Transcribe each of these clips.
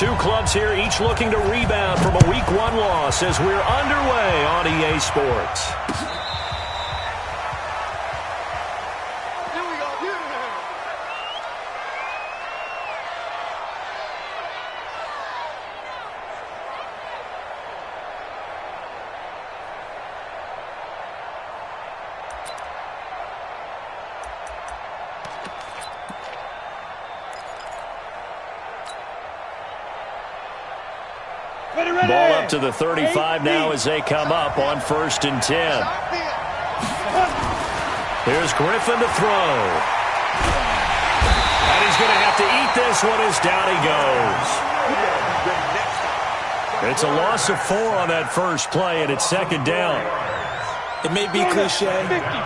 two clubs here, each looking to rebound from a Week 1 loss as we're underway on EA Sports. Ball up to the 35 now as they come up on 1st and 10. Here's Griffin to throw. And he's going to have to eat this one as down he goes. It's a loss of 4 on that first play, and it's 2nd down. It may be cliche,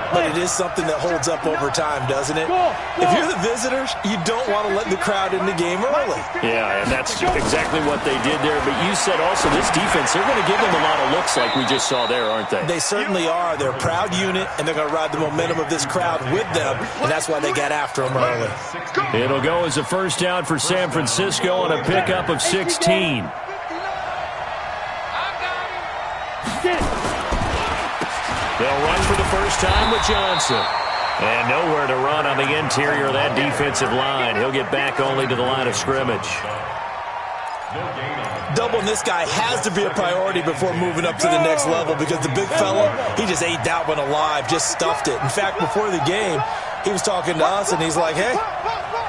but it is something that holds up over time, doesn't it? If you're the visitors, you don't want to let the crowd in the game early. Yeah, and that's exactly what they did there. But you said also this defense, they're going to give them a lot of looks like we just saw there, aren't they? They certainly are. They're a proud unit, and they're going to ride the momentum of this crowd with them, and that's why they got after them early. It'll go as a first down for San Francisco on a pickup of 16. They'll run for the first time with Johnson. And nowhere to run on the interior of that defensive line. He'll get back only to the line of scrimmage. Doubling this guy has to be a priority before moving up to the next level because the big fella, he just ate that one alive, just stuffed it. In fact, before the game, he was talking to us, and he's like, hey,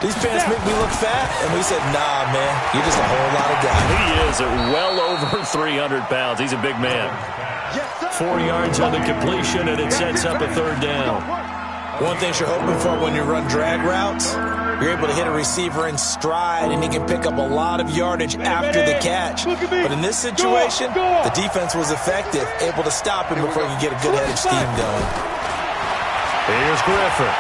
these pants make me look fat. And we said, nah, man, you're just a whole lot of guy. He is at well over 300 pounds. He's a big man. 4 yards on the completion, and it sets up a 3rd down. One thing you're hoping for when you run drag routes, you're able to hit a receiver in stride, and he can pick up a lot of yardage after the catch. But in this situation, the defense was effective, able to stop him before he could get a good head of steam going. Here's Griffin.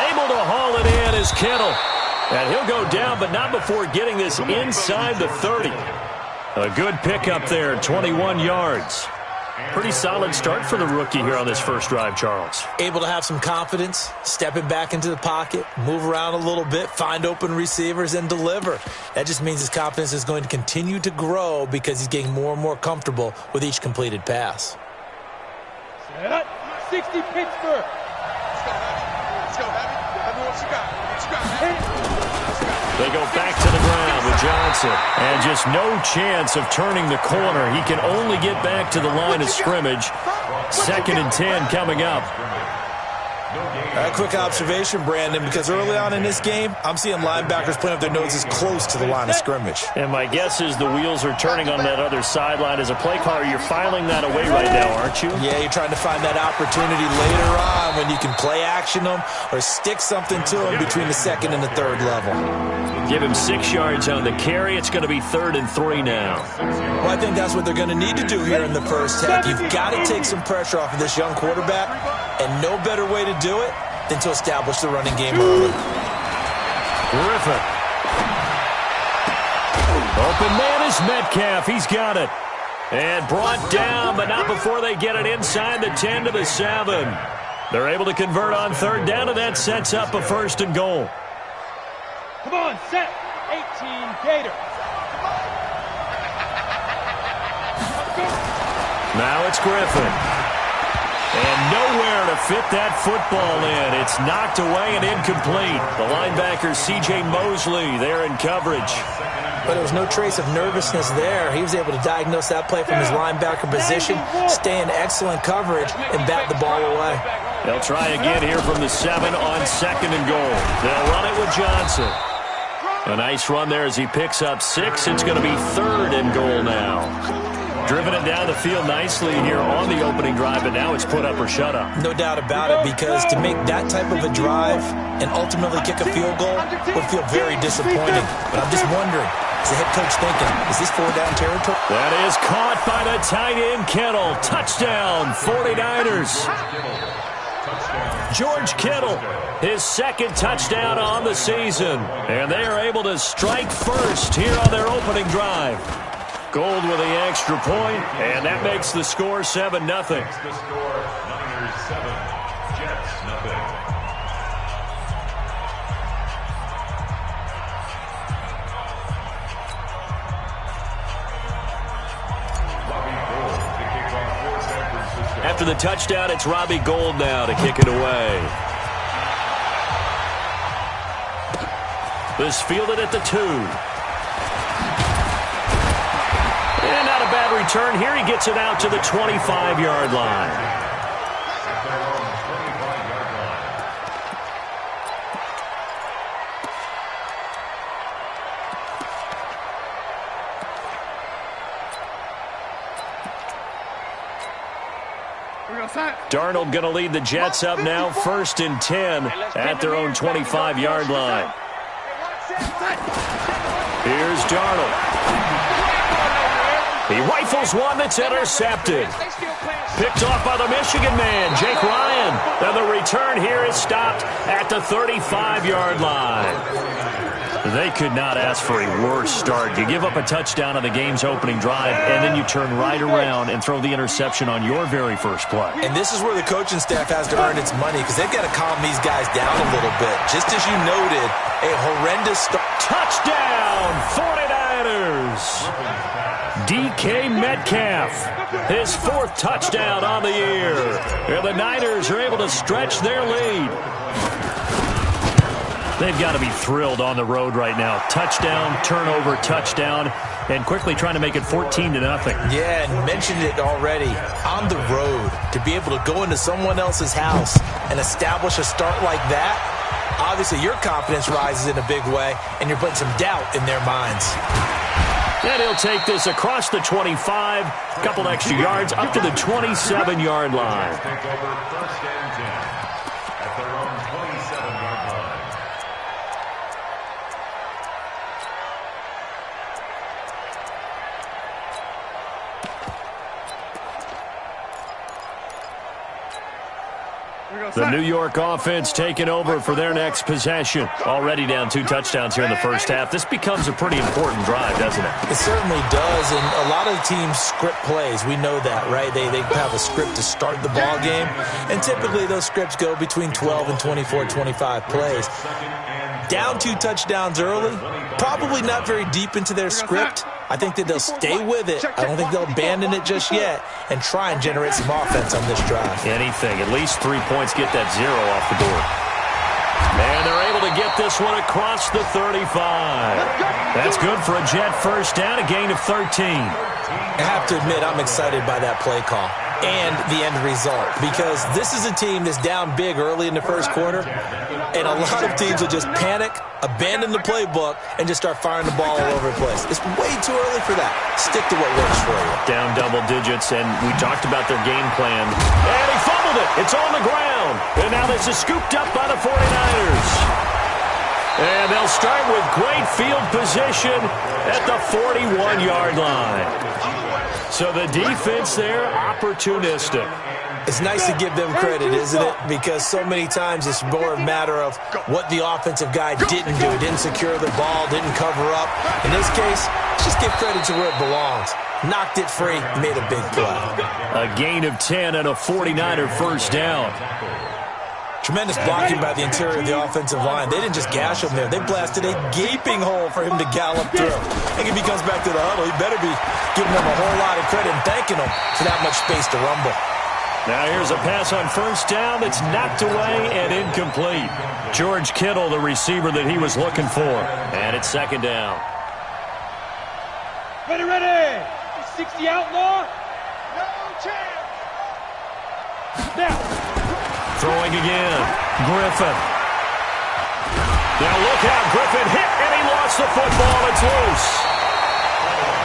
Able to haul it in is Kittle. And he'll go down, but not before getting this inside the 30. A good pickup there, 21 yards. Pretty solid start for the rookie here on this first drive, Charles. Able to have some confidence, stepping back into the pocket, move around a little bit, find open receivers, and deliver. That just means his confidence is going to continue to grow because he's getting more and more comfortable with each completed pass. 60 Pittsburgh. Let's go, Abby. Tell me what you got. They go back to the ground with Johnson. And just no chance of turning the corner. He can only get back to the line of scrimmage. 2nd and 10 coming up. A quick observation, Brandon, because early on in this game, I'm seeing linebackers putting up their noses close to the line of scrimmage. And my guess is the wheels are turning on that other sideline. As a play caller, you're filing that away right now, aren't you? Yeah, you're trying to find that opportunity later on when you can play action them or stick something to them between the 2nd and the 3rd level. Give him 6 yards on the carry. It's going to be 3rd and 3 now. Well, I think that's what they're going to need to do here in the first half. You've got to take some pressure off of this young quarterback, and no better way to do it than to establish the running game early. Griffin. Open man is Metcalf. He's got it. And brought down, but not before they get it inside the 10 to the 7. They're able to convert on 3rd down, and that sets up a 1st and goal. Come on, set. 18, Gator. Now it's Griffin. And nowhere to fit that football in. It's knocked away and incomplete. The linebacker, C.J. Mosley, there in coverage. But there was no trace of nervousness there. He was able to diagnose that play from his linebacker position, stay in excellent coverage, and bat the ball away. They'll try again here from the 7 on 2nd and goal. They'll run it with Johnson. A nice run there as he picks up 6. It's going to be 3rd and goal now. Driven it down the field nicely here on the opening drive, but now it's put up or shut up. No doubt about it, because to make that type of a drive and ultimately kick a field goal would feel very disappointing. But I'm just wondering, is the head coach thinking, is this 4-down territory? That is caught by the tight end, Kittle. Touchdown, 49ers. George Kittle, his 2nd touchdown on the season. And they are able to strike first here on their opening drive. Gold with the extra point, and that makes the score 7-0. Niners 7, Jets 0. After the touchdown, it's Robbie Gould now to kick it away. This fielded at the 2. And not a bad return here. He gets it out to the 25-yard line. Darnold going to lead the Jets up now, 1st and 10 at their own 25-yard line. Here's Darnold. He rifles one that's intercepted. Picked off by the Michigan man, Jake Ryan. And the return here is stopped at the 35-yard line. They could not ask for a worse start. You give up a touchdown on the game's opening drive, and then you turn right around and throw the interception on your very first play. And this is where the coaching staff has to earn its money, because they've got to calm these guys down a little bit. Just as you noted, a horrendous start. Touchdown, 49ers! DK Metcalf, his 4th touchdown on the year. And the Niners are able to stretch their lead. They've got to be thrilled on the road right now. Touchdown, turnover, touchdown, and quickly trying to make it 14-0. Yeah, and mentioned it already. On the road, to be able to go into someone else's house and establish a start like that, obviously your confidence rises in a big way, and you're putting some doubt in their minds. And he'll take this across the 25, a couple extra yards, up to the 27-yard line. Take over 1st and 10 at their own 27-yard line. The New York offense taking over for their next possession. Already down 2 touchdowns here in the first half. This becomes a pretty important drive, doesn't it? It certainly does, and a lot of teams script plays. We know that, right? They have a script to start the ball game, and typically those scripts go between 12 and 24, 25 plays. Down 2 touchdowns early, probably not very deep into their script. I think that they'll stay with it. I don't think they'll abandon it just yet and try and generate some offense on this drive. Anything. At least 3 points, get that 0 off the board. And they're able to get this one across the 35. That's good for a Jet first down, a gain of 13. I have to admit, I'm excited by that play call and the end result, because this is a team that's down big early in the first quarter, and a lot of teams will just panic, abandon the playbook, and just start firing the ball all over the place. It's way too early for that. Stick to what works for you. Down double digits, and we talked about their game plan. And he fumbled it. It's on the ground. And now this is scooped up by the 49ers. And they'll start with great field position at the 41-yard line. So the defense there, opportunistic. It's nice to give them credit, isn't it? Because so many times it's more a matter of what the offensive guy didn't do. Didn't secure the ball, didn't cover up. In this case, just give credit to where it belongs. Knocked it free, made a big play. A gain of 10 and a 49er first down. Tremendous blocking by the interior of the offensive line. They didn't just gash him there. They blasted a gaping hole for him to gallop through. I think if he comes back to the huddle, he better be giving them a whole lot of credit and thanking them for that much space to rumble. Now here's a pass on first down that's knocked away and incomplete. George Kittle, the receiver that he was looking for. And it's 2nd down. Ready, ready. 60 outlaw. No chance. Now. Throwing again. Griffin. Now look out. Griffin hit and he lost the football. It's loose.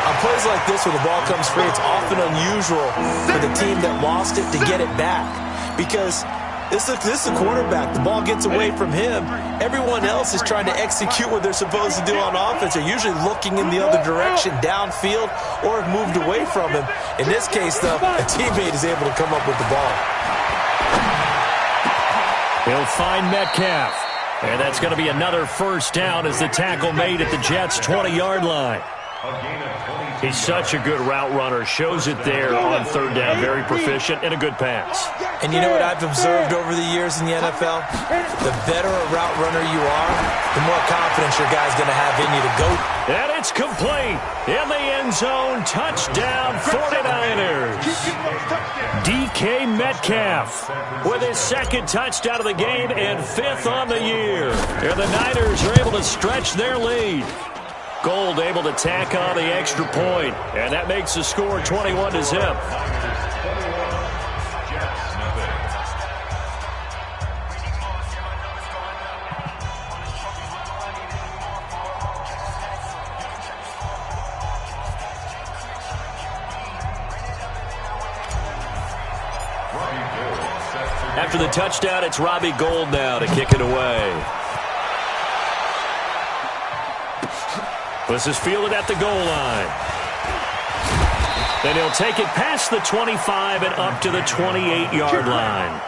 On plays like this where the ball comes free, it's often unusual for the team that lost it to get it back, because this is the quarterback. The ball gets away from him. Everyone else is trying to execute what they're supposed to do on offense. They're usually looking in the other direction, downfield, or have moved away from him. In this case, though, a teammate is able to come up with the ball. He'll find Metcalf. And that's going to be another first down as the tackle made at the Jets' 20-yard line. A gain of 22. He's such a good route runner. Shows it there on third down. Very proficient and a good pass. And you know what I've observed over the years in the NFL? The better a route runner you are, the more confidence your guy's going to have in you to go. And it's complete. In the end zone. Touchdown 49ers. DK Metcalf with his second touchdown of the game and 5th on the year. And the Niners are able to stretch their lead. Gold able to tack on the extra point, and that makes the score 21-0. After the touchdown, it's Robbie Gould now to kick it away. This is fielded at the goal line. Then he'll take it past the 25 and up to the 28-yard line.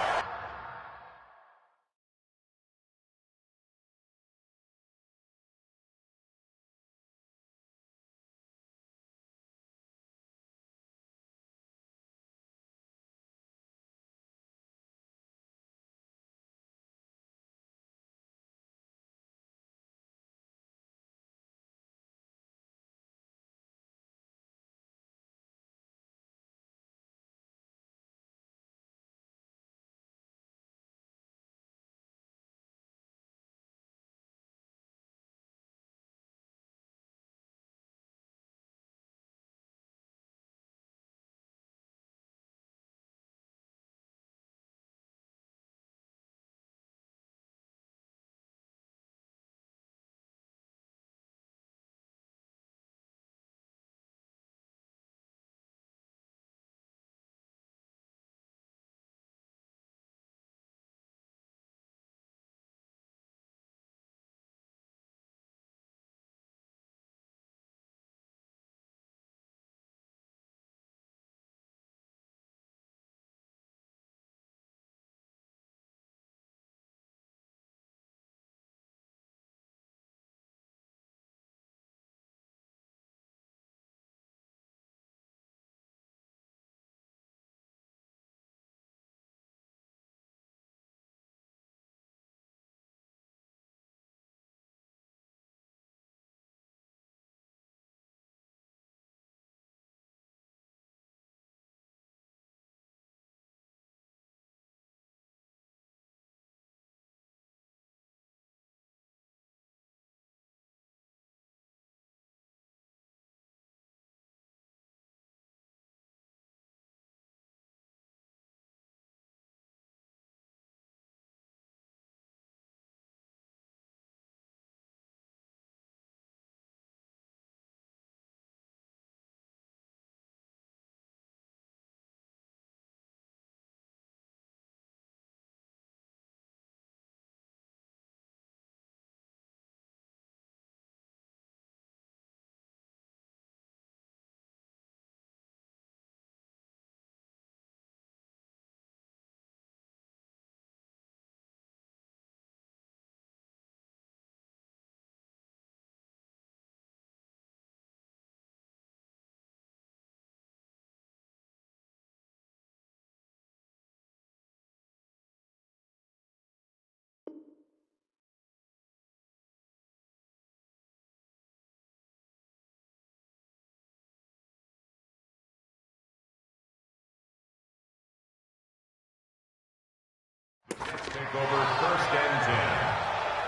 Take over 1st and 10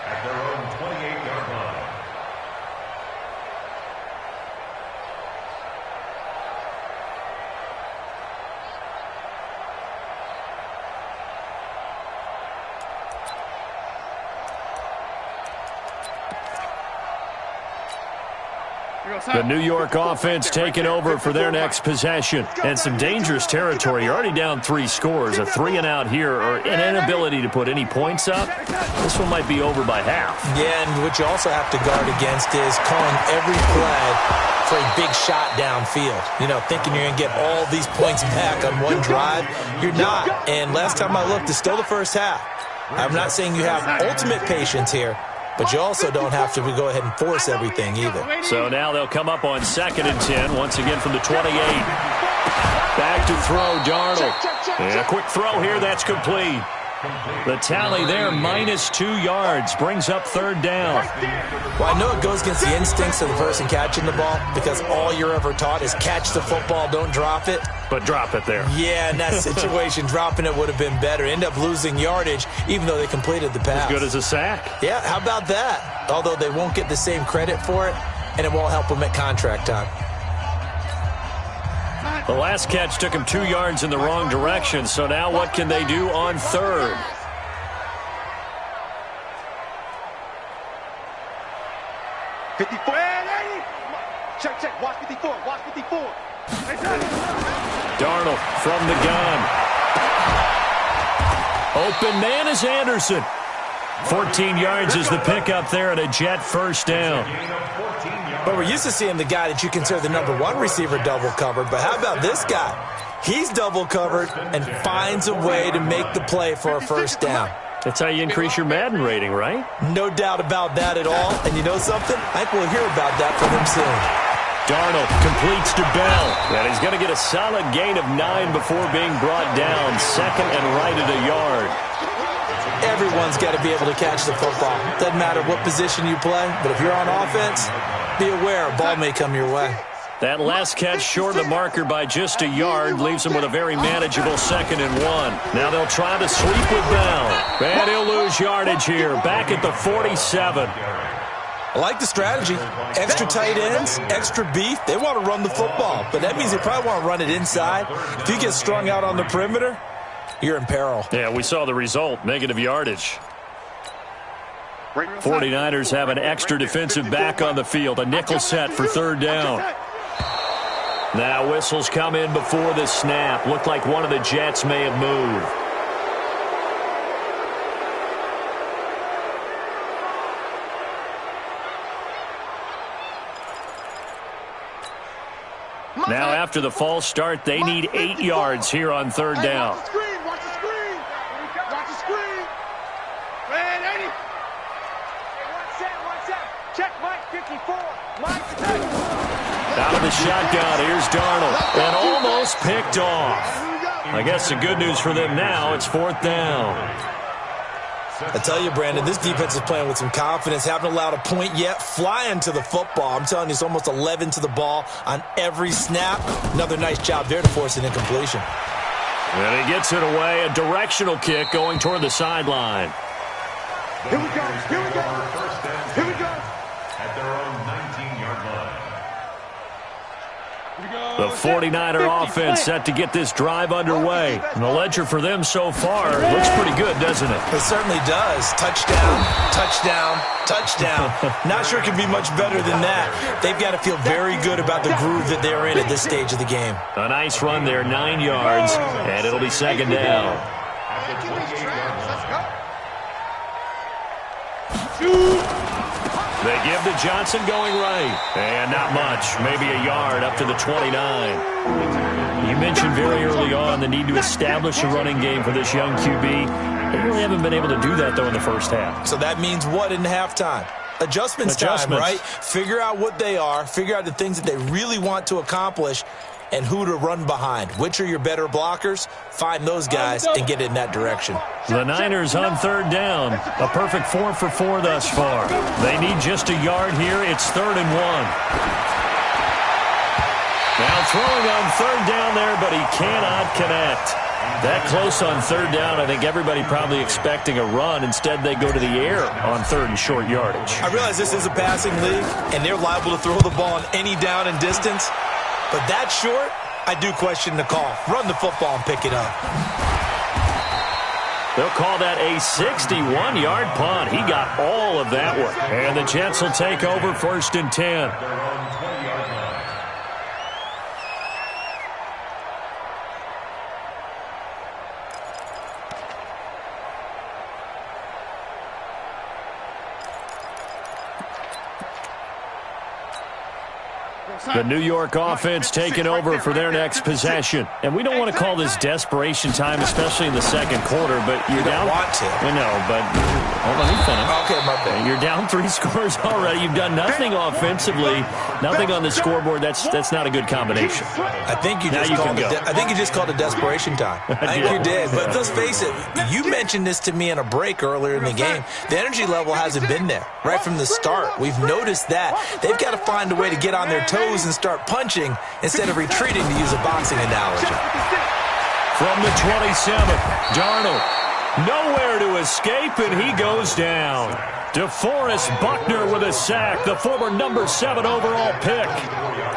at their own 28-yard line. The New York offense taking over for their next possession. And some dangerous territory. You're already down 3 scores. A 3-and-out here or an inability to put any points up. This one might be over by half. Yeah, and what you also have to guard against is calling every play for a big shot downfield. You know, thinking you're going to get all these points back on one drive. You're not. And last time I looked, it's still the first half. I'm not saying you have ultimate patience here, but you also don't have to go ahead and force everything either. So now they'll come up on 2nd and 10, once again from the 28. Back to throw, Darnold. And a quick throw here, that's complete. The tally there, -2 yards, brings up 3rd down. Well, I know it goes against the instincts of the person catching the ball because all you're ever taught is catch the football, don't drop it. But drop it there. Yeah, in that situation, dropping it would have been better. End up losing yardage, even though they completed the pass. As good as a sack. Yeah, how about that? Although they won't get the same credit for it, and it won't help them at contract time. The last catch took him 2 yards in the wrong direction, so now what can they do on 3rd? Check. Watch 54. Watch 54. Darnold from the gun. Open man is Anderson. 14 yards is the pickup there and a Jet 1st down. But we're used to seeing the guy that you consider the #1 receiver double covered. But how about this guy? He's double covered and finds a way to make the play for a 1st down. That's how you increase your Madden rating, right? No doubt about that at all. And you know something? I think we'll hear about that from him soon. Darnold completes to Bell. And he's going to get a solid gain of 9 before being brought down. 2nd and right at a yard. Everyone's got to be able to catch the football. Doesn't matter what position you play, but if you're on offense, be aware a ball may come your way. That last catch short of the marker by just a yard leaves him with a very manageable 2nd and 1. Now they'll try to sweep with Bell. And he'll lose yardage here. Back at the 47. I like the strategy. Extra tight ends, extra beef. They want to run the football, but that means they probably want to run it inside. If you get strung out on the perimeter, you're in peril. Yeah, we saw the result. Negative yardage. 49ers have an extra defensive back on the field. A nickel set for 3rd down. Now whistles come in before the snap. Looked like one of the Jets may have moved. Now after the false start, they need 8 yards here on 3rd down. Watch the screen. Watch the screen. Man, 80. One set. Check Mike 54. Mike. Out of the shotgun, here's Darnold. And almost picked off. I guess the good news for them now, it's 4th down. I tell you, Brandon, this defense is playing with some confidence. Haven't allowed a point yet. Flying to the football. I'm telling you, it's almost 11 to the ball on every snap. Another nice job there to force an incompletion. And he gets it away. A directional kick going toward the sideline. Here we go. At their own 19-yard line. The 49er offense set to get this drive underway. And the ledger for them so far looks pretty good, doesn't it? It certainly does. Touchdown, touchdown, touchdown. Not sure it can be much better than that. They've got to feel very good about the groove that they're in at this stage of the game. A nice run there, 9 yards, and it'll be 2nd down. They give to Johnson going right. And not much, maybe a yard up to the 29. You mentioned very early on the need to establish a running game for this young QB. They really haven't been able to do that, though, in the first half. So that means what in halftime? Adjustments time, right? Figure out what they are, figure out the things that they really want to accomplish, and who to run behind. Which are your better blockers? Find those guys and get in that direction. The Niners on 3rd down. A perfect 4 for 4 thus far. They need just a yard here. It's 3rd and 1. Now throwing on 3rd down there, but he cannot connect. That close on 3rd down, I think everybody probably expecting a run. Instead, they go to the air on 3rd and short yardage. I realize this is a passing league, and they're liable to throw the ball on any down and distance. But that short, I do question the call. Run the football and pick it up. They'll call that a 61-yard punt. He got all of that one. And the Jets will take over 1st and 10. The New York offense taking over for their next possession. And we don't want to call this desperation time, especially in the second quarter, but you're down. Don't want to. I know, but Hold on, let me finish. Okay, my bad. You're down 3 scores already. You've done nothing offensively, nothing on the scoreboard. That's not a good combination. I think you just called a desperation time. I think you did. But let's face it, you mentioned this to me in a break earlier in the game. The energy level hasn't been there right from the start. We've noticed that. They've got to find a way to get on their toes and start punching instead of retreating, to use a boxing analogy. From the 27th, Darnold. Nowhere to escape, and he goes down. DeForest Buckner with a sack, the former number 7 overall pick.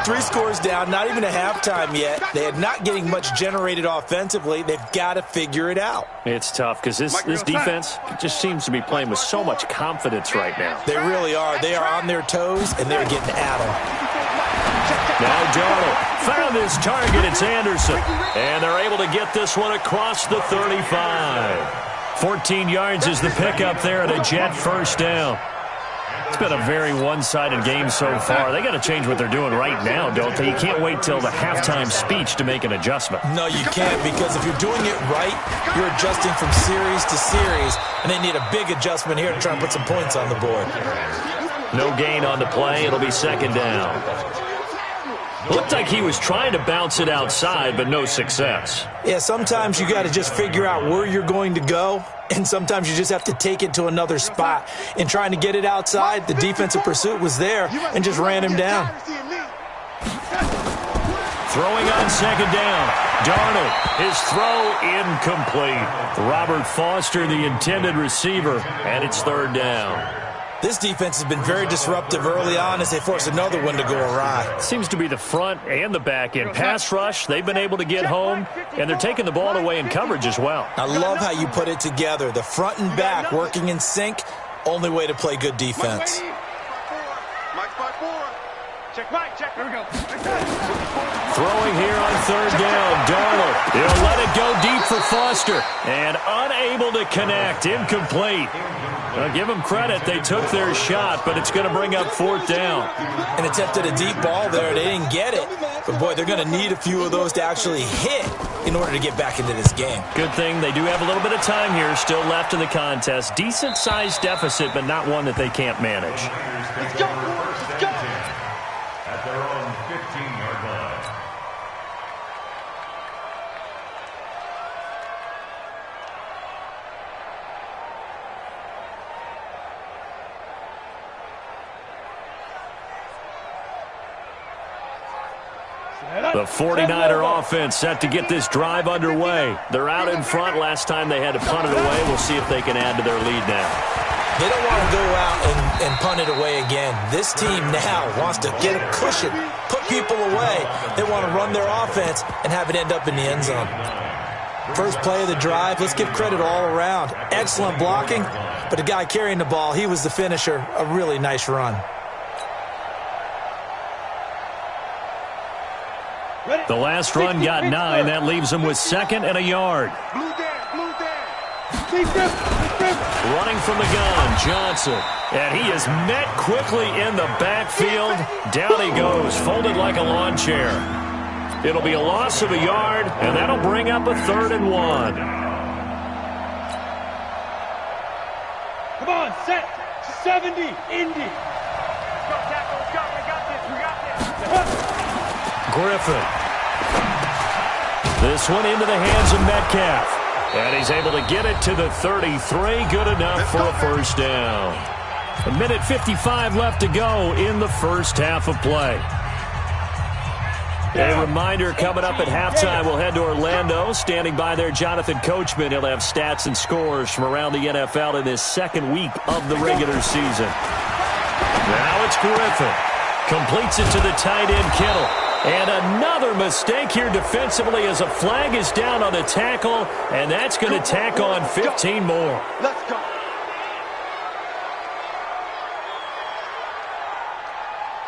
3 scores down, not even a halftime yet. They are not getting much generated offensively. They've got to figure it out. It's tough because this defense just seems to be playing with so much confidence right now. They really are. They are on their toes, and they're getting at them. Now Darnold found his target. It's Anderson. And they're able to get this one across the 35. 14 yards is the pickup there and a Jet first down. It's been a very one-sided game so far. They got to change what they're doing right now, don't they? You can't wait till the halftime speech to make an adjustment. No, you can't, because if you're doing it right, you're adjusting from series to series, and they need a big adjustment here to try and put some points on the board. No gain on the play. It'll be second down. Looked like he was trying to bounce it outside, but no success. Yeah, sometimes you got to just figure out where you're going to go, and sometimes you just have to take it to another spot. In trying to get it outside, the defensive pursuit was there and just ran him down. Throwing on second down. Darnold, his throw incomplete. Robert Foster, the intended receiver, and it's third down. This defense has been very disruptive early on as they force another one to go awry. Seems to be the front and the back end. Pass rush, they've been able to get home, and they're taking the ball away in coverage as well. I love how you put it together. The front and back working in sync, only way to play good defense. Check. Here we go. Throwing here on third down. Darnold, he'll let it go deep for Foster, and unable to connect. Incomplete. Well, give them credit. They took their shot, but it's going to bring up fourth down. And attempted a deep ball there. They didn't get it. But, boy, they're going to need a few of those to actually hit in order to get back into this game. Good thing they do have a little bit of time here still left in the contest. Decent-sized deficit, but not one that they can't manage. Let's go. Let's go. At their own 15-yard line. The 49er offense set to get this drive underway. They're out in front. Last time they had to punt it away. We'll see if they can add to their lead now. They don't want to go out and punt it away again. This team now wants to get a cushion, put people away. They want to run their offense and have it end up in the end zone. First play of the drive, let's give credit all around. Excellent blocking, but the guy carrying the ball, he was the finisher. A really nice run. The last run got 9. That leaves them with second and a yard. Blue down. Running from the gun, Johnson. And he is met quickly in the backfield. Down he goes, folded like a lawn chair. It'll be a loss of a yard, and that'll bring up a 3rd and 1. Come on, set. 70, Indy. Let's go, tackle. Let's go. We got this. Griffin. This one into the hands of Metcalf. And he's able to get it to the 33. Good enough for a first down. 1:55 left to go in the first half of play. A reminder coming up at halftime, we'll head to Orlando. Standing by there, Jonathan Coachman. He'll have stats and scores from around the NFL in this second week of the regular season. Now it's Griffin. Completes it to the tight end, Kittle. And another mistake here defensively as a flag is down on the tackle, and that's going to tack on 15 more. Let's go.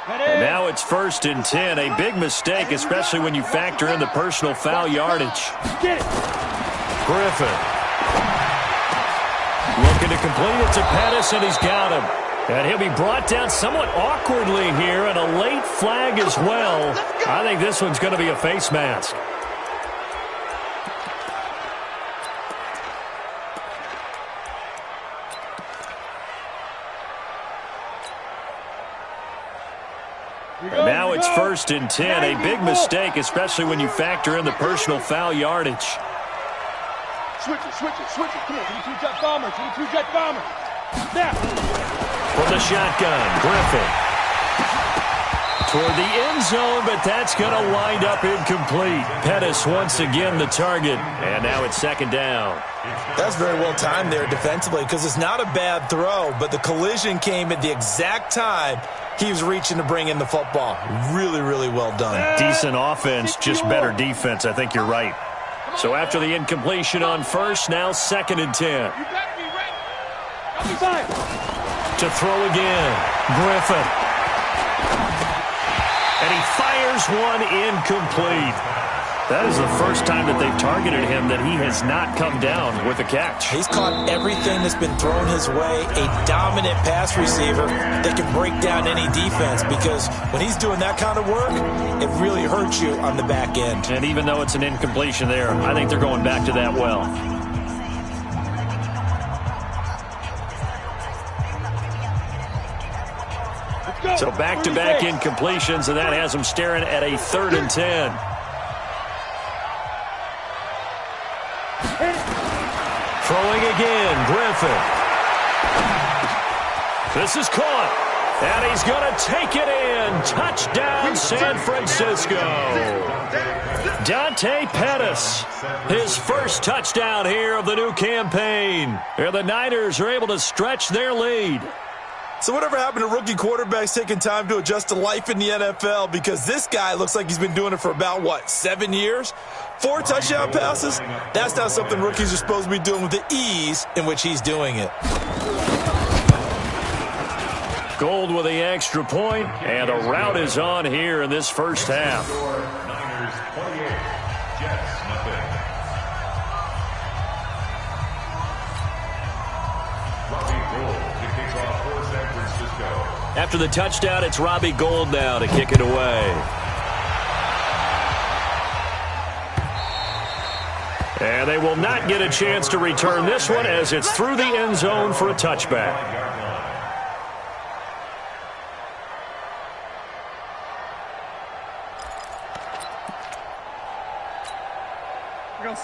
And now it's 1st and 10. A big mistake, especially when you factor in the personal foul yardage. Griffin. Looking to complete it to Pettis, and he's got him. And he'll be brought down somewhat awkwardly here, and a late flag as well. I think this one's going to be a face mask. Now it's 1st and 10. A big mistake, especially when you factor in the personal foul yardage. Switch it. Come on, 22-jet bomber. 22-jet bomber. Now. From the shotgun, Griffin. Toward the end zone, but that's going to wind up incomplete. Pettis once again the target, and now it's 2nd down. That's very well timed there defensively because it's not a bad throw, but the collision came at the exact time he was reaching to bring in the football. Really, really well done. Decent offense, just better defense. I think you're right. So after the incompletion on 1st, now 2nd and 10. You better be ready. To throw again, Griffin. And he fires one incomplete. That is the first time that they've targeted him that he has not come down with a catch. He's caught everything that's been thrown his way. A dominant pass receiver that can break down any defense because when he's doing that kind of work, it really hurts you on the back end. And even though it's an incompletion there, I think they're going back to that well. So back-to-back incompletions, and that has them staring at a 3rd and 10. Throwing again, Griffin. This is caught, and he's going to take it in. Touchdown, San Francisco. Dante Pettis, his first touchdown here of the new campaign. And the Niners are able to stretch their lead. So whatever happened to rookie quarterbacks taking time to adjust to life in the NFL? Because this guy looks like he's been doing it for about, 7 years? 4 touchdown passes? That's not something rookies are supposed to be doing with the ease in which he's doing it. Gold with the extra point, and a rout is on here in this first half. Niners 28, Jets nothing. Robbie Gould to kick off for San Francisco. After the touchdown, it's Robbie Gould now to kick it away. And they will not get a chance to return this one as it's through the end zone for a touchback.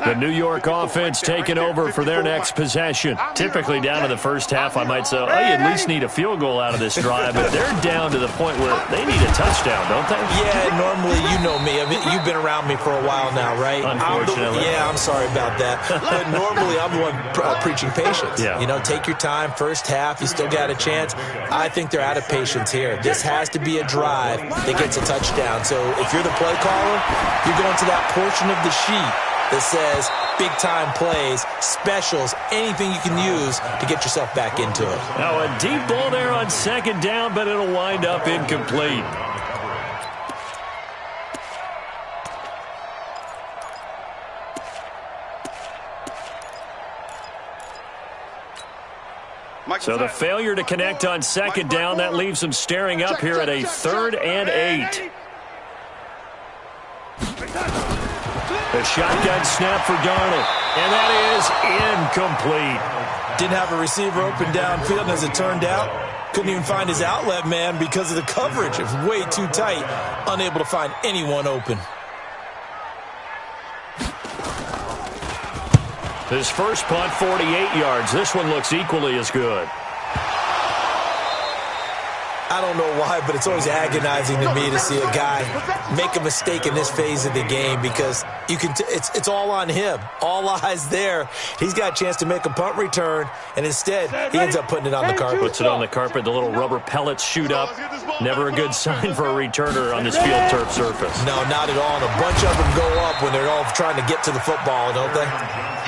The New York offense taking over for their next possession. Typically down in the first half, I might say, oh, you at least need a field goal out of this drive, but they're down to the point where they need a touchdown, don't they? Yeah, normally, you know me. You've been around me for a while now, right? Unfortunately. I'm sorry about that. But normally, I'm the one preaching patience. Yeah. You know, take your time. First half, you still got a chance. I think they're out of patience here. This has to be a drive that gets a touchdown. So if you're the play caller, you're going to that portion of the sheet that says big-time plays, specials, anything you can use to get yourself back into it. Now a deep ball there on 2nd down, but it'll wind up incomplete. So the failure to connect on 2nd down, that leaves them staring up here at a 3rd and 8. A shotgun snap for Darnold, and that is incomplete. Didn't have a receiver open downfield, and as it turned out, couldn't even find his outlet man because of the coverage. It was way too tight, unable to find anyone open. His first punt, 48 yards. This one looks equally as good. I don't know why, but it's always agonizing to me to see a guy make a mistake in this phase of the game because you can. It's all on him. All eyes there. He's got a chance to make a punt return, and instead he ends up putting it on the carpet. Puts it on the carpet. The little rubber pellets shoot up. Never a good sign for a returner on this field turf surface. No, not at all. And a bunch of them go up when they're all trying to get to the football, don't they?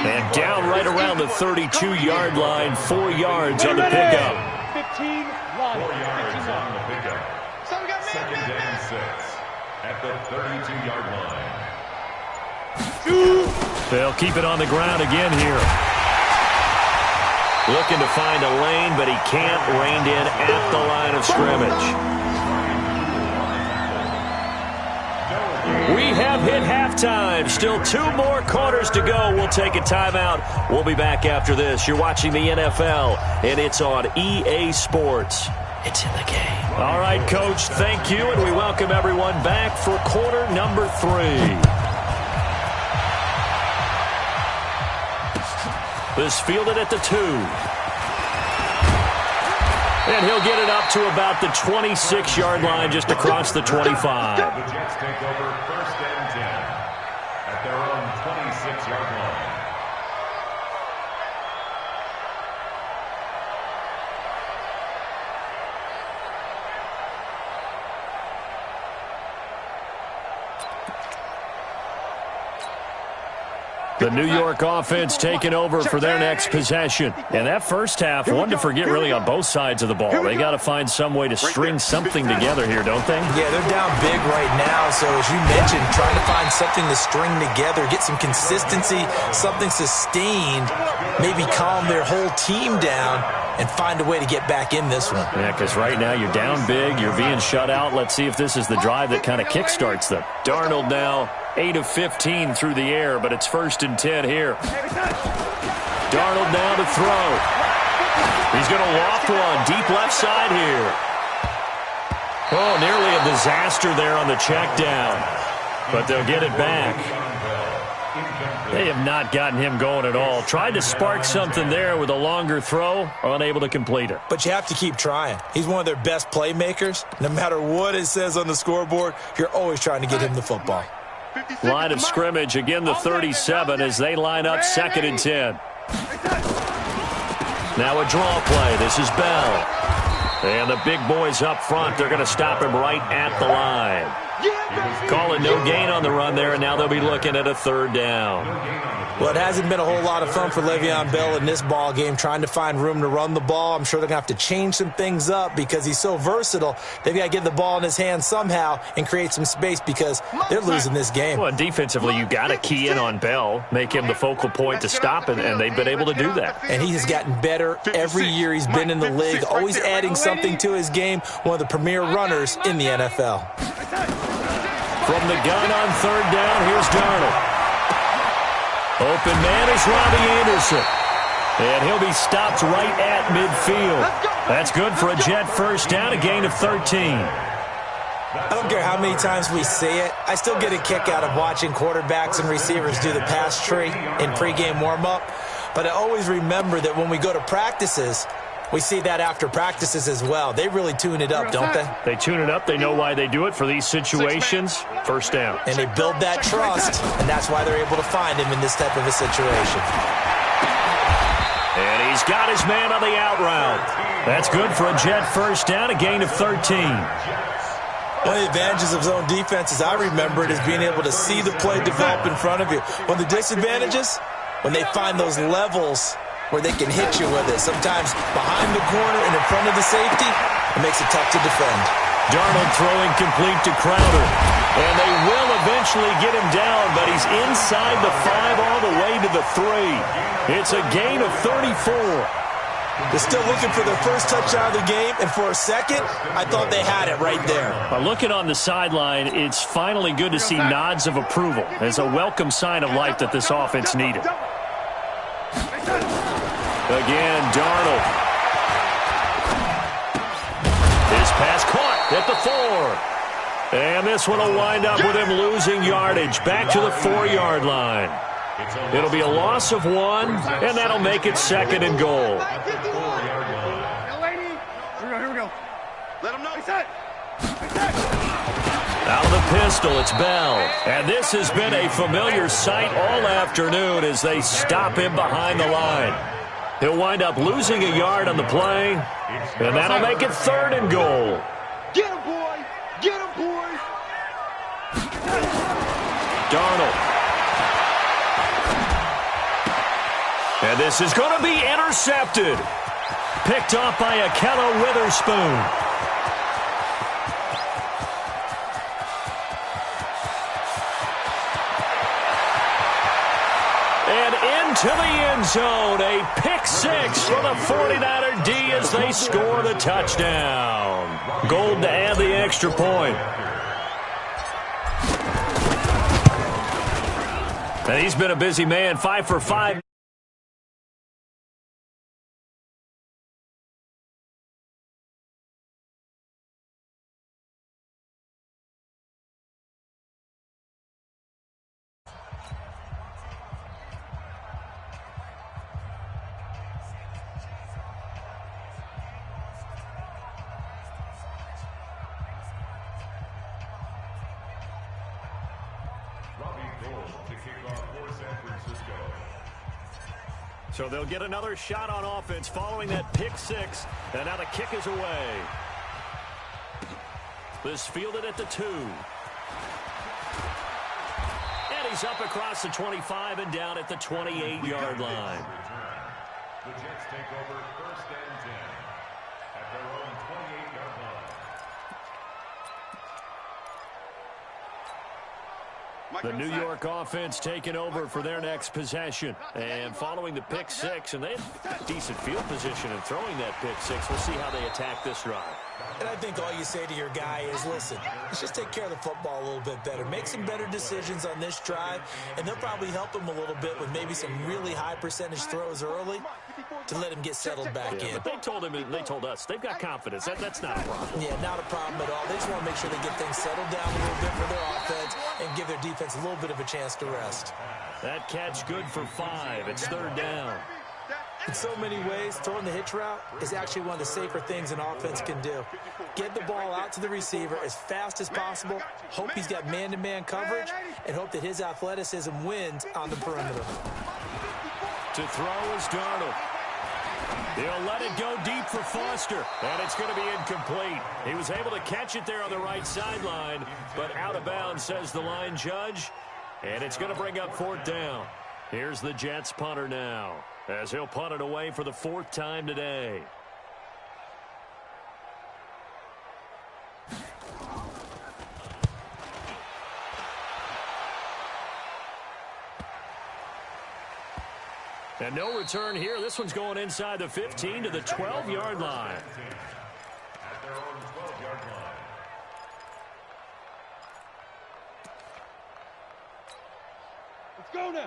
And down right around the 32-yard line, 4 yards on the pickup. 15 4 yards on the pickup. 2nd and 6 at the 32-yard line. They'll keep it on the ground again here. Looking to find a lane, but he can't. Reined in at the line of scrimmage. We have hit halftime. Still 2 more quarters to go. We'll take a timeout. We'll be back after this. You're watching the NFL, and it's on EA Sports. It's in the game. All right, Coach, thank you, and we welcome everyone back for quarter number 3. This fielded at the 2. And he'll get it up to about the 26-yard line just across the 25. The Jets take over first and 10 at their own 26-yard line. The New York offense taking over for their next possession. And that first half, one to forget really on both sides of the ball. They got to find some way to string something together here, don't they? Yeah, they're down big right now. So as you mentioned, trying to find something to string together, get some consistency, something sustained, maybe calm their whole team down and find a way to get back in this one. Yeah, because right now you're down big, you're being shut out. Let's see if this is the drive that kind of kickstarts them. Darnold now 8 of 15 through the air, but it's first and 10 here. Darnold now to throw. He's going to loft one deep left side here. Oh, nearly a disaster there on the check down, but they'll get it back. They have not gotten him going at all. Tried to spark something there with a longer throw, unable to complete it. But you have to keep trying. He's one of their best playmakers. No matter what it says on the scoreboard, you're always trying to get him the football. Line of scrimmage, again the 37 as they line up second and 10. Now a draw play. This is Bell. And the big boys up front, they're going to stop him right at the line. Call it no gain on the run there, and now they'll be looking at a third down. Well, it hasn't been a whole lot of fun for Le'Veon Bell in this ball game, trying to find room to run the ball. I'm sure they're going to have to change some things up because he's so versatile. They've got to get the ball in his hands somehow and create some space because they're losing this game. Well, defensively, you got to key in on Bell, make him the focal point to stop it, and they've been able to do that. And he has gotten better every year he's been in the league, always adding something to his game, one of the premier runners in the NFL. From the gun on third down, here's Darnold. Open man is Robbie Anderson. And he'll be stopped right at midfield. That's good for a Jet first down, a gain of 13. I don't care how many times we say it, I still get a kick out of watching quarterbacks and receivers do the pass tree in pregame warm-up. But I always remember that when we go to practices, we see that after practices as well. They really tune it up, don't they? They tune it up. They know why they do it for these situations. First down. And they build that trust, and that's why they're able to find him in this type of a situation. And he's got his man on the out route. That's good for a Jet first down, a gain of 13. One of the advantages of zone defense, as I remember it, is being able to see the play develop in front of you. One of the disadvantages, when they find those levels where they can hit you with it. Sometimes behind the corner and in front of the safety, it makes it tough to defend. Darnold throwing complete to Crowder. And they will eventually get him down, but he's inside the 5 all the way to the 3. It's a gain of 34. They're still looking for their first touchdown of the game, and for a second, I thought they had it right there. Looking on the sideline, it's finally good to see nods of approval. It's a welcome sign of life that this offense needed. Again, Darnold. His pass caught at the 4. And this one will wind up with him losing yardage back to the 4-yard line. It'll be a loss of 1, and that'll make it second and goal. Here we go. Let him know. Out of the pistol, it's Bell. And this has been a familiar sight all afternoon as they stop him behind the line. He'll wind up losing a yard on the play, and that'll make it third and goal. Get him, boy! Get him, boy! Darnold. And this is going to be intercepted. Picked off by Akello Witherspoon. And into the end zone, a pick 6 for the 49er D as they score the touchdown. Gold to add the extra point. And he's been a busy man, 5 for 5. goal to kick off for San Francisco. So they'll get another shot on offense following that pick six. And now the kick is away. This fielded at the 2. And he's up across the 25 and down at the 28-yard line. The Jets take over 1st and 10 at their own 28-yard line. The New York offense taking over for their next possession. And following the pick six, and they had decent field position in throwing that pick six. We'll see how they attack this drive. And I think all you say to your guy is, listen, let's just take care of the football a little bit better. Make some better decisions on this drive, and they'll probably help him a little bit with maybe some really high percentage throws early to let him get settled back in. But they told him, and they told us, they've got confidence. That's not a problem. Yeah, not a problem at all. They just want to make sure they get things settled down a little bit for their offense and give their defense a little bit of a chance to rest. That catch good for 5. It's 3rd down. In so many ways, throwing the hitch route is actually one of the safer things an offense can do. Get the ball out to the receiver as fast as possible, hope he's got man-to-man coverage, and hope that his athleticism wins on the perimeter. To throw is Darnold. He'll let it go deep for Foster, and it's going to be incomplete. He was able to catch it there on the right sideline, but out of bounds, says the line judge, and it's going to bring up 4th down. Here's the Jets punter now, as he'll punt it away for the 4th time today. And no return here. This one's going inside the 15 to the 12-yard line. At their own 12-yard line.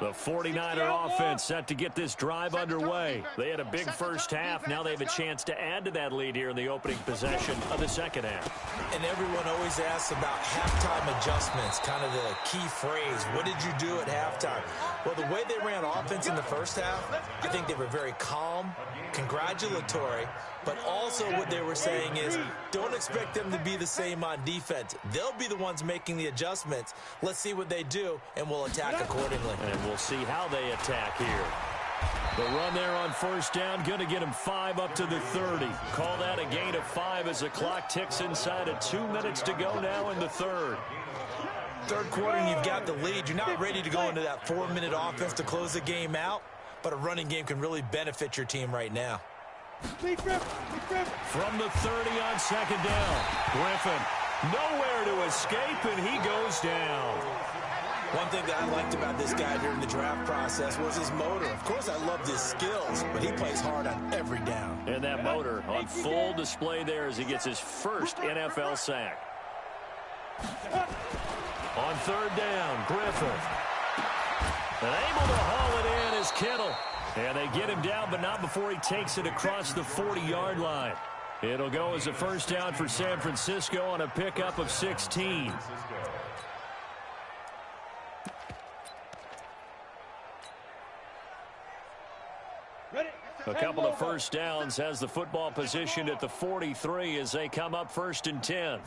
The 49er offense set to get this drive underway. They had a big first half. Now they have a chance to add to that lead here in the opening possession of the second half. And everyone always asks about halftime adjustments, kind of the key phrase. What did you do at halftime? Well, the way they ran offense in the first half, I think they were very calm, congratulatory, but also what they were saying is don't expect them to be the same on defense. They'll be the ones making the adjustments. Let's see what they do, and we'll attack accordingly. And we'll see how they attack here. The run there on 1st down, going to get him 5 up to the 30. Call that a gain of 5 as the clock ticks inside of 2 minutes to go now in the 3rd. Third quarter and you've got the lead. You're not ready to go into that 4-minute offense to close the game out, but a running game can really benefit your team right now. From the 30 on 2nd down, Griffin nowhere to escape, and he goes down. One thing that I liked about this guy during the draft process was his motor. Of course, I loved his skills, but he plays hard on every down. And that motor on full display there as he gets his first NFL sack. On 3rd down, Griffin. And able to haul it in is Kittle. And they get him down, but not before he takes it across the 40-yard line. It'll go as a 1st down for San Francisco on a pickup of 16. A couple of 1st downs has the football positioned at the 43 as they come up 1st and 10.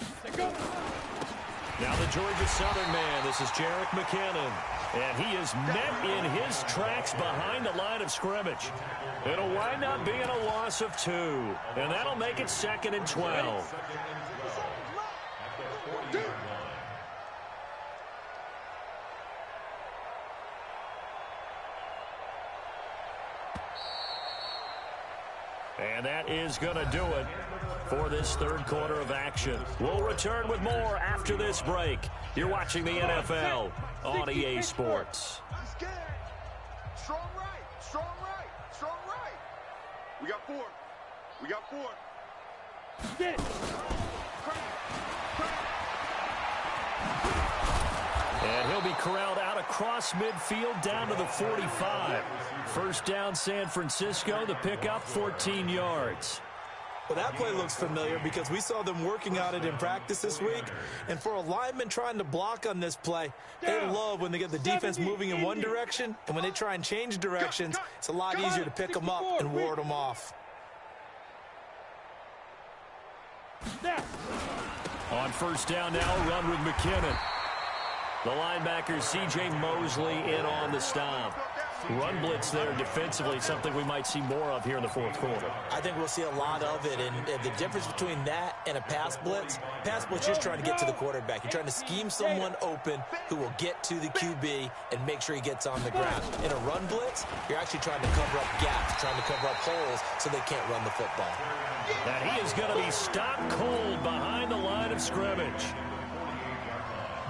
Now the Georgia Southern man, this is Jerick McKinnon. And he is met in his tracks behind the line of scrimmage. It'll wind up being a loss of 2. And that'll make it 2nd and 12. And that is going to do it for this 3rd quarter of action. We'll return with more after this break. You're watching the NFL on EA Sports. Strong right, strong right, strong right. We got 4. We got 4. And he'll be corralled out across midfield down to the 45. 1st down San Francisco, the pickup 14 yards. Well, that play looks familiar because we saw them working on it in practice this week. And for a lineman trying to block on this play, they love when they get the defense moving in one direction. And when they try and change directions, it's a lot easier to pick them up and ward them off. On 1st down now, run with McKinnon. The linebacker, C.J. Mosley, in on the stop. Run blitz there defensively, something we might see more of here in the fourth quarter. I think we'll see a lot of it, and the difference between that and a pass blitz is just trying to get to the quarterback. You're trying to scheme someone open who will get to the QB and make sure he gets on the ground. In a run blitz, you're actually trying to cover up gaps, trying to cover up holes so they can't run the football. And he is going to be stopped cold behind the line of scrimmage.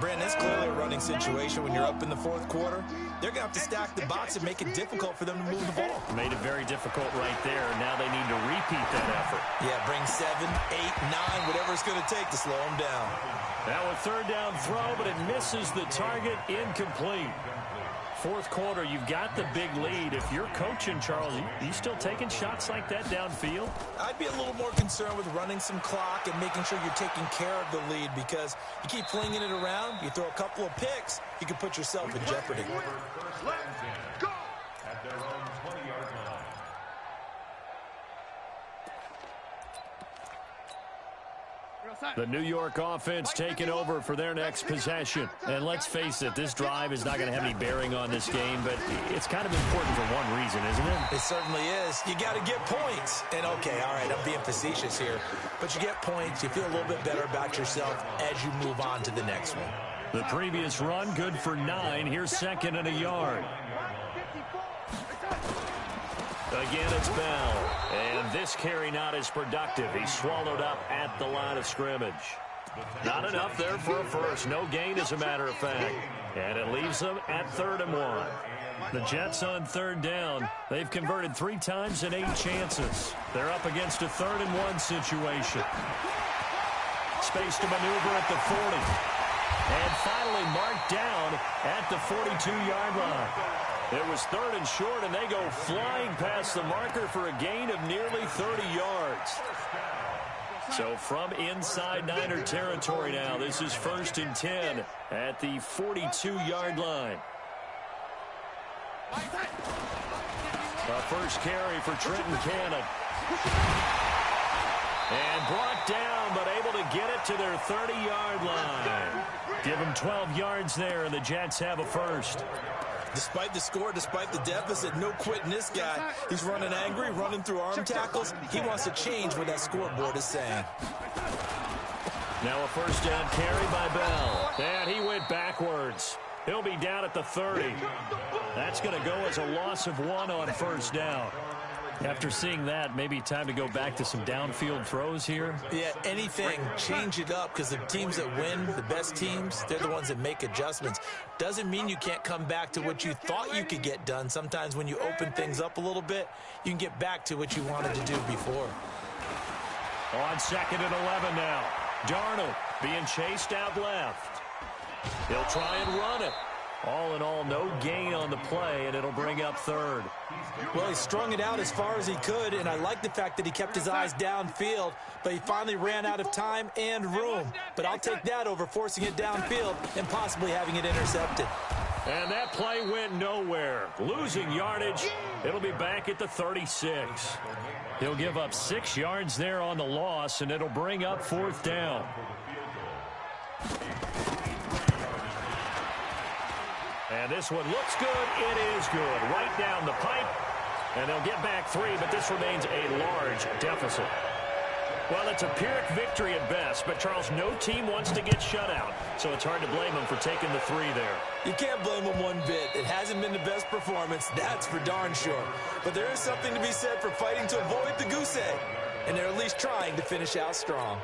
Brandon, it's clearly a running situation when you're up in the fourth quarter. They're going to have to stack the box and make it difficult for them to move the ball. Made it very difficult right there. Now they need to repeat that effort. Yeah, bring 7, 8, 9, whatever it's going to take to slow them down. Now a third down throw, but it misses the target, incomplete. Fourth quarter, you've got the big lead. If you're coaching, Charles, you still taking shots like that downfield? I'd be a little more concerned with running some clock and making sure you're taking care of the lead, because you keep flinging it around, you throw a couple of picks, you can put yourself in jeopardy. Let's go! At their own 20-yard line. The New York offense taking over for their next possession. And let's face it, this drive is not going to have any bearing on this game, but it's kind of important for one reason, isn't it? It certainly is. You got to get points. And, okay, all right, I'm being facetious here, but you get points, you feel a little bit better about yourself as you move on to the next one. The previous run, good for 9. Here's second and a yard. Again, it's Bell. And this carry not as productive. He's swallowed up at the line of scrimmage. Not enough there for a first. No gain, as a matter of fact. And it leaves them at 3rd and 1. The Jets on 3rd down. They've converted 3 times in 8 chances. They're up against a 3rd and 1 situation. Space to maneuver at the 40. And finally marked down at the 42-yard line. It was 3rd and short, and they go flying past the marker for a gain of nearly 30 yards. So from inside Niner territory now, this is 1st and 10 at the 42-yard line. A first carry for Trenton Cannon. And brought down, but able to get it to their 30-yard line. Give them 12 yards there, and the Jets have a first. Despite the score, despite the deficit, no quitting this guy. He's running angry, running through arm tackles. He wants to change what that scoreboard is saying. Now a first down carry by Bell. And he went backwards. He'll be down at the 30. That's going to go as a loss of 1 on first down. After seeing that, maybe time to go back to some downfield throws here. Yeah, anything. Change it up, because the teams that win, the best teams, they're the ones that make adjustments. Doesn't mean you can't come back to what you thought you could get done. Sometimes when you open things up a little bit, you can get back to what you wanted to do before. On 2nd and 11 now. Darnold being chased out left. He'll try and run it. All in all, no gain on the play, and it'll bring up 3rd. Well, he strung it out as far as he could, and I like the fact that he kept his eyes downfield, but he finally ran out of time and room. But I'll take that over forcing it downfield and possibly having it intercepted. And that play went nowhere. Losing yardage. It'll be back at the 36. He'll give up 6 yards there on the loss, and it'll bring up 4th down. And this one looks good. It is good. Right down the pipe. And they'll get back 3, but this remains a large deficit. Well, it's a Pyrrhic victory at best, but, Charles, no team wants to get shut out, so it's hard to blame them for taking the 3 there. You can't blame them one bit. It hasn't been the best performance, that's for darn sure. But there is something to be said for fighting to avoid the goose egg, and they're at least trying to finish out strong.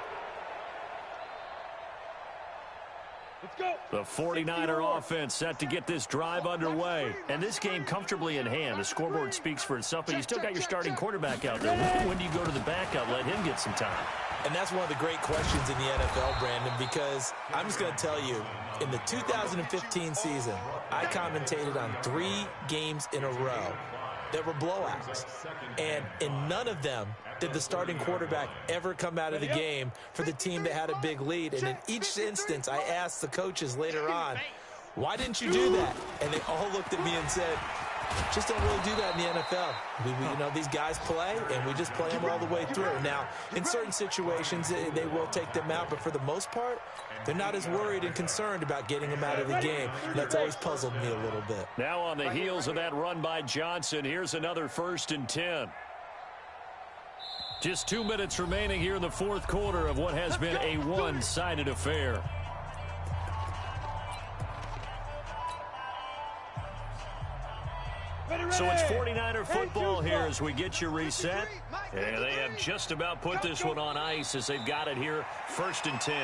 Let's go. The 49er offense set to get this drive underway. And this game comfortably in hand. The scoreboard speaks for itself, but you still got your starting quarterback out there. When do you go to the backup? Let him get some time. And that's one of the great questions in the NFL, Brandon, because I'm just going to tell you, in the 2015 season, I commentated on 3 games in a row that were blowouts. And in none of them did the starting quarterback ever come out of the game for the team that had a big lead. And in each instance, I asked the coaches later on, why didn't you do that? And they all looked at me and said, Just don't really do that in the NFL. These guys play, and we just play them all the way through. Now, in certain situations, they will take them out, but for the most part, they're not as worried and concerned about getting them out of the game. That's always puzzled me a little bit. Now on the heels of that run by Johnson, here's another 1st and 10. Just 2 minutes remaining here in the fourth quarter of what has been a one-sided affair. So it's 49er football here as we get you reset. And they have just about put this one on ice as they've got it here, 1st and 10.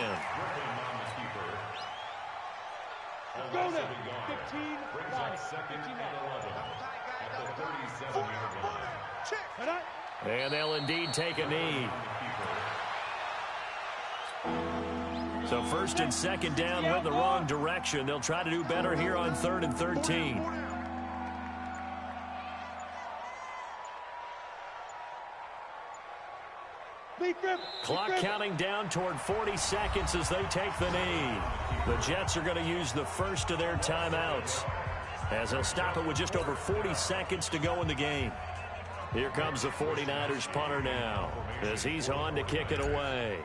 Go now. 15, brings up 2nd and 11 at the 37-yard line. And they'll indeed take a knee. So 1st and 2nd down went the wrong direction. They'll try to do better here on 3rd and 13. Clock counting down toward 40 seconds as they take the knee. The Jets are going to use the first of their timeouts as they'll stop it with just over 40 seconds to go in the game. Here comes the 49ers punter now as he's on to kick it away.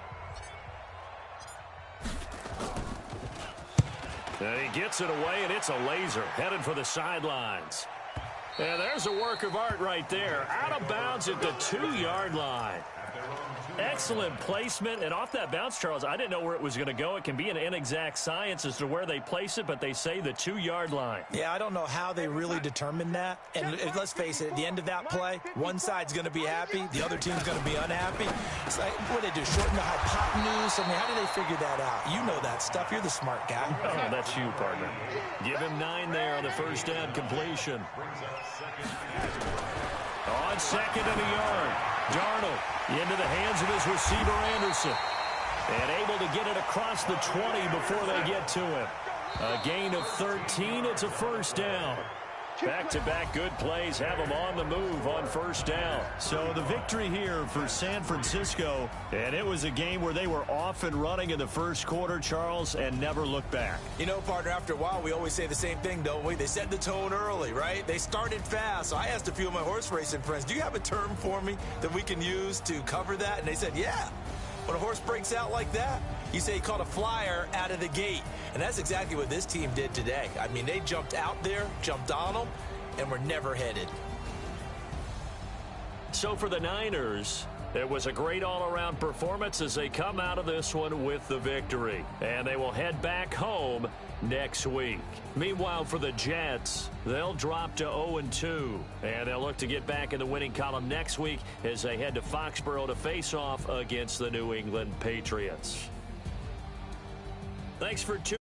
And he gets it away, and it's a laser headed for the sidelines. And there's a work of art right there. Out of bounds at the 2-yard line. Excellent placement, and off that bounce, Charles, I didn't know where it was going to go. It can be an inexact science as to where they place it, but they say the 2-yard line. Yeah, I don't know how they really determined that. And let's face it, at the end of that play, one side's going to be happy, the other team's going to be unhappy. It's like, what did they do, shorten the hypotenuse? I mean, how did they figure that out? You know that stuff. You're the smart guy. Oh, that's you, partner. Give him 9 there on the first down completion. On 2nd and a yard, Darnold into the hands of his receiver, Anderson. And able to get it across the 20 before they get to him. A gain of 13. It's a 1st down. Back-to-back good plays have them on the move on 1st down. So the victory here for San Francisco, and it was a game where they were off and running in the first quarter, Charles, and never looked back. Partner, after a while, we always say the same thing, don't we? They set the tone early, right? They started fast. So I asked a few of my horse racing friends, do you have a term for me that we can use to cover that? And they said, yeah. When a horse breaks out like that, you say he caught a flyer out of the gate. And that's exactly what this team did today. I mean, they jumped out there, jumped on them, and were never headed. So for the Niners, it was a great all-around performance as they come out of this one with the victory. And they will head back home next week. Meanwhile, for the Jets, they'll drop to 0-2. And they'll look to get back in the winning column next week as they head to Foxborough to face off against the New England Patriots. Thanks for tuning in.